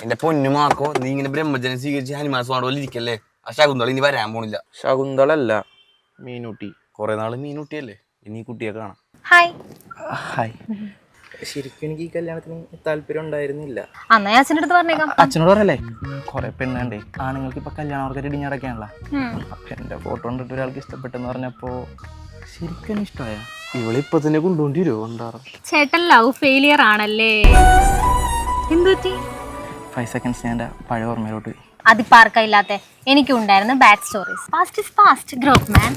എന്റെ പൊന്നു മാർക്കോ, നീ ഇങ്ങനെ ബ്രഹ്മജനം സ്വീകരിച്ച് ഹനുമാൻ പോലെ ഇരിക്കല്ലേ. ആ ശകുന്തള ഇനി വരാൻ പോണില്ല. ശകുന്തള അല്ല, മീനുട്ടി. കുറെ നാള് മീനുട്ടിയല്ലേ, ഇനി കുട്ടിയെ കാണാം. ഹായ്. ഹായ്. ശരിക്കും എനിക്ക് ഈ കല്യാണത്തിന് താല്പര്യം ഉണ്ടായിരുന്നില്ല. അന്നേ അച്ഛൻ്റെ അടുത്ത് പറഞ്ഞേക്കാം. അച്ഛനോട് പറയല്ലേ, കുറെ പെണ്ണുണ്ടേ. ആണുങ്ങൾക്ക് ഇപ്പൊ കല്യാണവർക്ക് ഇടിഞ്ഞടക്കാണല്ലോ. അപ്പൊ എന്റെ ഫോട്ടോ കണ്ടിട്ട് ഒരാൾക്ക് ഇഷ്ടപ്പെട്ടെന്ന് പറഞ്ഞപ്പോ ശരിക്കും ഇഷ്ടമായ. ഇവളിപ്പൊ തന്നെ കൊണ്ടുകൊണ്ടിരുവോ ഉണ്ടാറ്. ചേട്ടൻ ലവ് ഫെയിലിയർ ആണല്ലേ? എന്ത് പറ്റി? 5 seconds ഞാൻ പഴയ ഓർമ്മയിലോട്ട്. അതിപ്പോ ആർക്കാ ഇല്ലാത്ത? എനിക്കും ഉണ്ടായിരുന്നു bad stories. Past is past, growth man.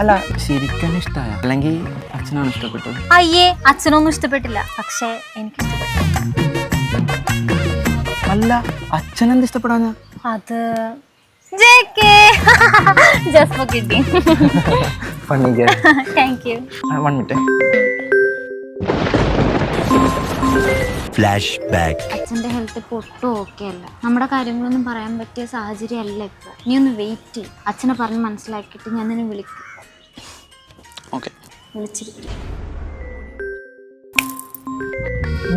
അല്ല ശരിക്കും ഇഷ്ടമായ, അല്ലെങ്കിൽ അച്ഛനാണ് ഇഷ്ടപ്പെട്ടത്? അയ്യേ, അച്ഛനൊന്നും ഇഷ്ടപ്പെട്ടില്ല, പക്ഷേ എനിക്ക് ഇഷ്ടപ്പെട്ടു. അല്ല അച്ഛനെന്ത് ഇഷ്ടപ്പെടാഞ്ഞ? അത് just for kidding. Funny girl. Thank you. 1 minute. Flashback. അച്ഛൻ്റെ ഹെൽത്ത് ഇപ്പോൾ ഒട്ടും ഓക്കെ അല്ല. നമ്മുടെ കാര്യങ്ങളൊന്നും പറയാൻ പറ്റിയ സാഹചര്യം അല്ല ഇപ്പോൾ. നീ ഒന്ന് വെയിറ്റ് ചെയ്യും. അച്ഛനെ പറഞ്ഞ് മനസ്സിലാക്കിയിട്ട് ഞാൻ നിന്നെ വിളിക്കും. ഓക്കെ, വിളിച്ചിരിക്കും.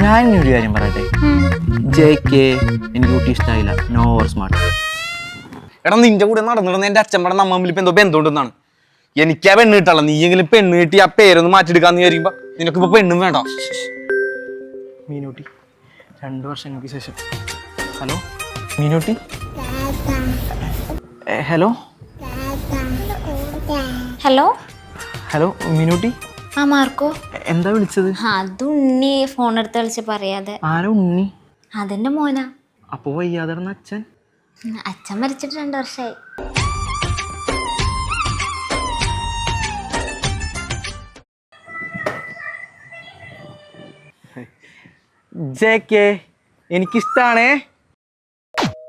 ഞാൻ ഒരു കാര്യം പറയട്ടെ. JK എനിക്ക് കുട്ടി ഇഷ്ടമായില്ല. No over smart. എടാ, നിന്റെ കൂടെ നടന്നിടുന്ന എന്റെ അച്ഛൻ നമ്മ തമ്മിൽ ഇപ്പൊ എന്തോ ബന്ധമുണ്ടെന്നാണ്. എനിക്കാ പെണ്ണ് കിട്ടാള. നീ എങ്കിലും പെണ്ണ് കിട്ടി ആ പേരൊന്ന് മാറ്റിയെടുക്കാന്ന് വിചാരിക്കുമ്പോ നിനക്കിപ്പോ പെണ്ണും വേണ്ട. മീനൂട്ടി, 2 വർഷങ്ങൾക്ക് ശേഷം. Hello Meenutty. Hello hello hello Meenutty. ആ മാർക്കോ, എന്താ വിളിച്ചത്? അത് ഉണ്ണി ഫോൺ എടുത്ത് കളിച്ച് പറയാതെ. ആരാ ഉണ്ണി? അതെന്റെ മോനാ. അപ്പോ വയ്യാതിരുന്ന അച്ഛൻ? അച്ഛൻ മരിച്ചിട്ട് 2 വർഷമായി. JK എനിക്കിഷ്ടാണേ.